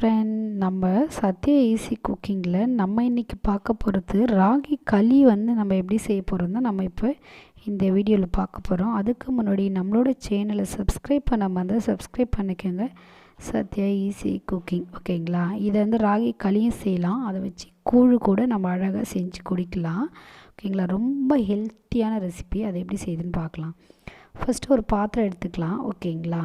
Friend, நம்ம Sathya easy குக்கிங்கில் நம்ம இன்றைக்கி பார்க்க போகிறது ராகி களி நம்ம எப்படி செய்ய போகிறோம் தான் நம்ம இப்போ இந்த வீடியோவில் பார்க்க போகிறோம். அதுக்கு முன்னாடி நம்மளோட சேனலை சப்ஸ்கிரைப் பண்ணாமல் இருந்தால் சப்ஸ்கிரைப் பண்ணிக்கோங்க. சத்யா ஈஸி குக்கிங், ஓகேங்களா? இதை ராகி களியும் செய்யலாம், அதை வச்சு கூழ் கூட நம்ம அழகாக செஞ்சு குடிக்கலாம், ஓகேங்களா? ரொம்ப ஹெல்த்தியான ரெசிபி. அதை எப்படி செய்யுதுன்னு பார்க்கலாம். ஃபஸ்ட்டு ஒரு பாத்திரம் எடுத்துக்கலாம், ஓகேங்களா?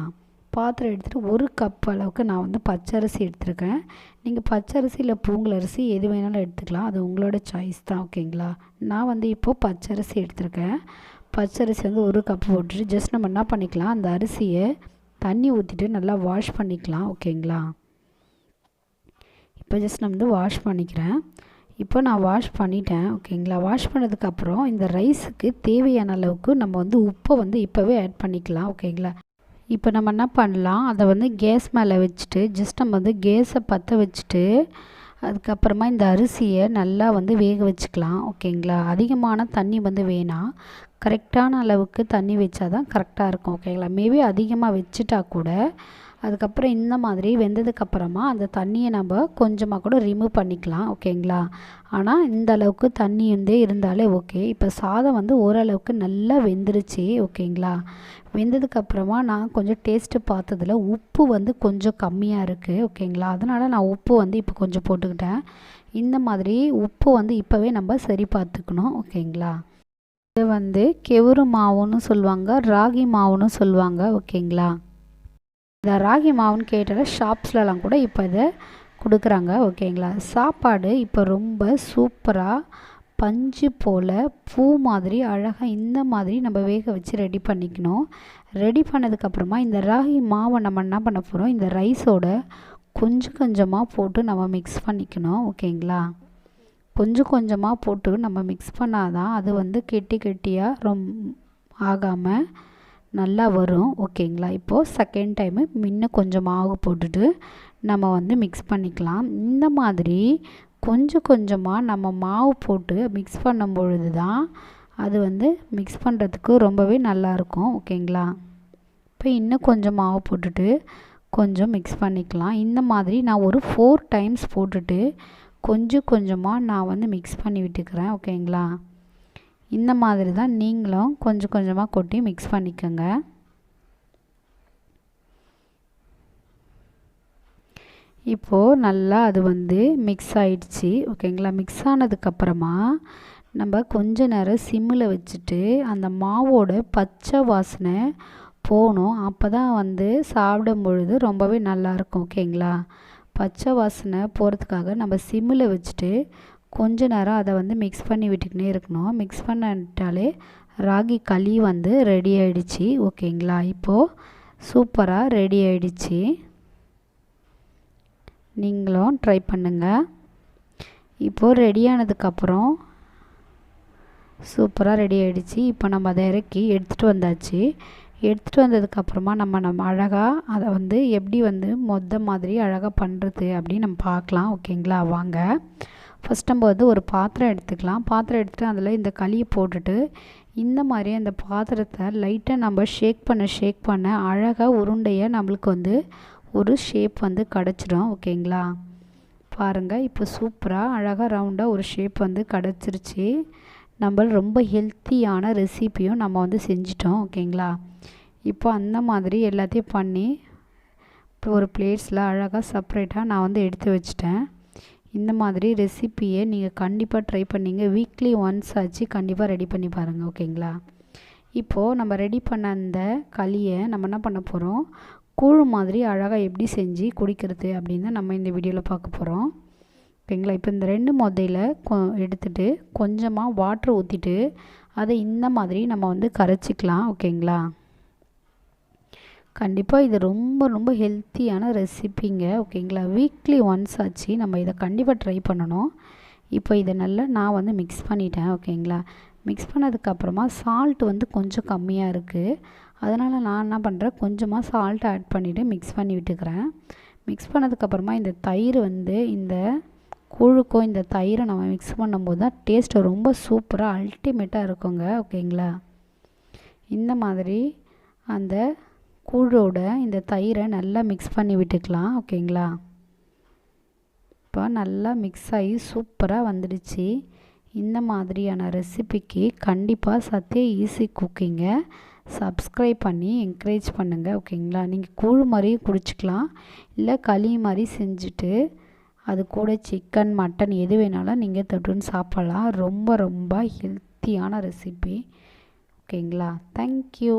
பாத்திரம் எடுத்துகிட்டு 1 கப் அளவுக்கு நான் பச்சரிசி எடுத்துருக்கேன். நீங்கள் பச்சரிசி இல்லை பூங்கலரிசி எது வேணாலும் எடுத்துக்கலாம், அது உங்களோட சாய்ஸ் தான், ஓகேங்களா? நான் இப்போது பச்சரிசி எடுத்துருக்கேன். பச்சரிசி 1 கப் போட்டுட்டு ஜஸ்ட் நம்ம என்ன பண்ணிக்கலாம், அந்த அரிசியை தண்ணி ஊற்றிட்டு நல்லா வாஷ் பண்ணிக்கலாம், ஓகேங்களா? இப்போ ஜஸ்ட் நான் வாஷ் பண்ணிக்கிறேன். இப்போ நான் வாஷ் பண்ணிட்டேன், ஓகேங்களா? வாஷ் பண்ணதுக்கப்புறம் இந்த ரைஸுக்கு தேவையான அளவுக்கு நம்ம உப்பை இப்போவே ஆட் பண்ணிக்கலாம், ஓகேங்களா? இப்போ நம்ம என்ன பண்ணலாம், அதை கேஸ் மேலே வச்சுட்டு ஜஸ்ட் நம்ம கேஸை பற்ற வச்சுட்டு அதுக்கப்புறமா இந்த அரிசியை நல்லா வேக வச்சுக்கலாம், ஓகேங்களா? அதிகமான தண்ணி வேணாம், கரெக்டான அளவுக்கு தண்ணி வச்சா தான் கரெக்டாக இருக்கும், ஓகேங்களா? மேபி அதிகமாக வச்சுட்டா கூட அதுக்கப்புறம் இந்த மாதிரி வெந்ததுக்கப்புறமா அந்த தண்ணியை நம்ம கொஞ்சமாக கூட ரிமூவ் பண்ணிக்கலாம், ஓகேங்களா? ஆனால் இந்த அளவுக்கு தண்ணி இருந்தாலே ஓகே. இப்போ சாதம் ஓரளவுக்கு நல்லா வெந்துருச்சு, ஓகேங்களா? வெந்ததுக்கப்புறமா நான் கொஞ்சம் டேஸ்ட்டு பார்த்ததில் உப்பு கொஞ்சம் கம்மியாக இருக்குது, ஓகேங்களா? அதனால் நான் உப்பு இப்போ கொஞ்சம் போட்டுக்கிட்டேன். இந்த மாதிரி உப்பு இப்போவே நம்ம சரி பார்த்துக்கணும், ஓகேங்களா? இது கெவுரு மாவுன்னு சொல்லுவாங்க, ராகி மாவுன்னு சொல்லுவாங்க, ஓகேங்களா? இந்த ராகி மாவுன்னு கேட்டால் ஷாப்ஸ்லலாம் கூட இப்போ இதை கொடுக்குறாங்க, ஓகேங்களா? சாப்பாடு இப்போ ரொம்ப சூப்பராக பஞ்சு போல் பூ மாதிரி அழகாக இந்த மாதிரி நம்ம வேக வச்சு ரெடி பண்ணிக்கணும். ரெடி பண்ணதுக்கப்புறமா இந்த ராகி மாவை நம்ம என்ன பண்ண போகிறோம், இந்த ரைஸோட கொஞ்சம் கொஞ்சமாக போட்டு நம்ம மிக்ஸ் பண்ணிக்கணும், ஓகேங்களா? கொஞ்சம் கொஞ்சமாக போட்டு நம்ம மிக்ஸ் பண்ணாதான் அது கெட்டி கெட்டியாக ஆகாமல் நல்லா வரும், ஓகேங்களா? இப்போது செகண்ட் டைமு இன்னும் கொஞ்சம் மாவு போட்டுட்டு நம்ம மிக்ஸ் பண்ணிக்கலாம். இந்த மாதிரி கொஞ்சம் கொஞ்சமாக நம்ம மாவு போட்டு மிக்ஸ் பண்ணும் பொழுது தான் அது மிக்ஸ் பண்ணுறதுக்கு ரொம்பவே நல்லாயிருக்கும், ஓகேங்களா? இப்போ இன்னும் கொஞ்சம் மாவு போட்டுட்டு கொஞ்சம் மிக்ஸ் பண்ணிக்கலாம். இந்த மாதிரி நான் ஒரு 4 டைம்ஸ் போட்டுட்டு கொஞ்சம் கொஞ்சமாக நான் மிக்ஸ் பண்ணி விட்டுக்கிறேன், ஓகேங்களா? இந்த மாதிரி தான் நீங்களும் கொஞ்சம் கொஞ்சமாக கொட்டி மிக்ஸ் பண்ணிக்கோங்க. இப்போது நல்லா அது மிக்ஸ் ஆகிடுச்சு, ஓகேங்களா? மிக்ஸ் ஆனதுக்கப்புறமா நம்ம கொஞ்ச நேரம் சிம்மில் வச்சுட்டு அந்த மாவோட பச்சை வாசனை போகணும். அப்போ தான் சாப்பிடும் பொழுது ரொம்பவே நல்லாயிருக்கும், ஓகேங்களா? பச்சை வாசனை போகிறதுக்காக நம்ம சிம்மில் வச்சுட்டு கொஞ்ச நேரம் அதை மிக்ஸ் பண்ணி விட்டுக்கினே இருக்கணும். மிக்ஸ் பண்ணிட்டாலே ராகி களி ரெடி ஆகிடுச்சு, ஓகேங்களா? இப்போது சூப்பராக ரெடி ஆகிடுச்சு. நீங்களும் ட்ரை பண்ணுங்கள். இப்போது ரெடியானதுக்கப்புறம் சூப்பராக ரெடி ஆகிடுச்சு. இப்போ நம்ம அதை இறக்கி எடுத்துகிட்டு வந்தாச்சு. எடுத்துகிட்டு வந்ததுக்கப்புறமா நம்ம அழகாக அதை எப்படி மொத்த மாதிரி அழகாக பண்ணுறது அப்படின்னு நம்ம பார்க்கலாம், ஓகேங்களா? வாங்க. ஃபஸ்ட் நம்ம ஒரு பாத்திரம் எடுத்துக்கலாம். பாத்திரம் எடுத்துகிட்டு அதில் இந்த களியை போட்டுட்டு இந்த மாதிரி அந்த பாத்திரத்தை லைட்டாக நம்ம ஷேக் பண்ண அழகாக உருண்டையாக நம்மளுக்கு ஒரு ஷேப் கிடச்சிடும், ஓகேங்களா? பாருங்கள், இப்போ சூப்பராக அழகாக ரவுண்டாக ஒரு ஷேப் கிடச்சிருச்சு. நம்ம ரொம்ப ஹெல்த்தியான ரெசிப்பியும் நம்ம செஞ்சிட்டோம், ஓகேங்களா? இப்போ அந்த மாதிரி எல்லாத்தையும் பண்ணி இப்போ ஒரு பிளேட்ஸில் அழகாக செப்ரேட்டாக நான் எடுத்து வச்சிட்டேன். இந்த மாதிரி ரெசிப்பியை நீங்கள் கண்டிப்பாக ட்ரை பண்ணிங்க. வீக்லி ஒன்ஸ் ஆச்சு கண்டிப்பாக ரெடி பண்ணி பாருங்கள், ஓகேங்களா? இப்போது நம்ம ரெடி பண்ண அந்த களியை நம்ம என்ன பண்ண போகிறோம், கூழ் மாதிரி அழகாக எப்படி செஞ்சு குடிக்கிறது அப்படின்னு நம்ம இந்த வீடியோவில் பார்க்க போகிறோம், ஓகேங்களா? இப்போ இந்த 2 மொதையில் எடுத்துகிட்டு கொஞ்சமாக வாட்ரு ஊற்றிட்டு அதை இந்த மாதிரி நம்ம கரைச்சிக்கலாம், ஓகேங்களா? கண்டிப்பாக இது ரொம்ப ரொம்ப ஹெல்த்தியான ரெசிப்பிங்க, ஓகேங்களா? வீக்லி ஒன்ஸ் ஆச்சு நம்ம இதை கண்டிப்பாக ட்ரை பண்ணணும். இப்போ இதை நல்லா நான் மிக்ஸ் பண்ணிட்டேன், ஓகேங்களா? மிக்ஸ் பண்ணதுக்கப்புறமா சால்ட் கொஞ்சம் கம்மியாக இருக்குது. அதனால் நான் என்ன பண்ணுறேன், கொஞ்சமாக சால்ட் ஆட் பண்ணிவிட்டு மிக்ஸ் பண்ணி விட்டுக்கிறேன். மிக்ஸ் பண்ணதுக்கப்புறமா இந்த தயிர் இந்த கூழுக்கும் இந்த தயிரை நம்ம மிக்ஸ் பண்ணும்போது தான் டேஸ்ட்டு ரொம்ப சூப்பராக அல்டிமேட்டாக இருக்குங்க, ஓகேங்களா? இந்த மாதிரி அந்த கூழோட இந்த தயிரை நல்லா மிக்ஸ் பண்ணி விட்டுக்கலாம், ஓகேங்களா? இப்போ நல்லா மிக்ஸ் ஆகி சூப்பராக வந்துடுச்சு. இந்த மாதிரியான ரெசிபிக்கு கண்டிப்பாக சத்யா ஈஸி குக்கிங்கை சப்ஸ்கிரைப் பண்ணி என்கரேஜ் பண்ணுங்கள். ஓகேங்களா? நீங்கள் கூழ் மாதிரியும் குடிச்சிக்கலாம், இல்லை களி மாதிரி செஞ்சுட்டு அது கூட சிக்கன் மட்டன் எது வேணாலும் நீங்கள் தொட்டுன்னு சாப்பிட்லாம். ரொம்ப ரொம்ப ஹெல்த்தியான ரெசிபி. ஓகேங்களா? தேங்க்யூ.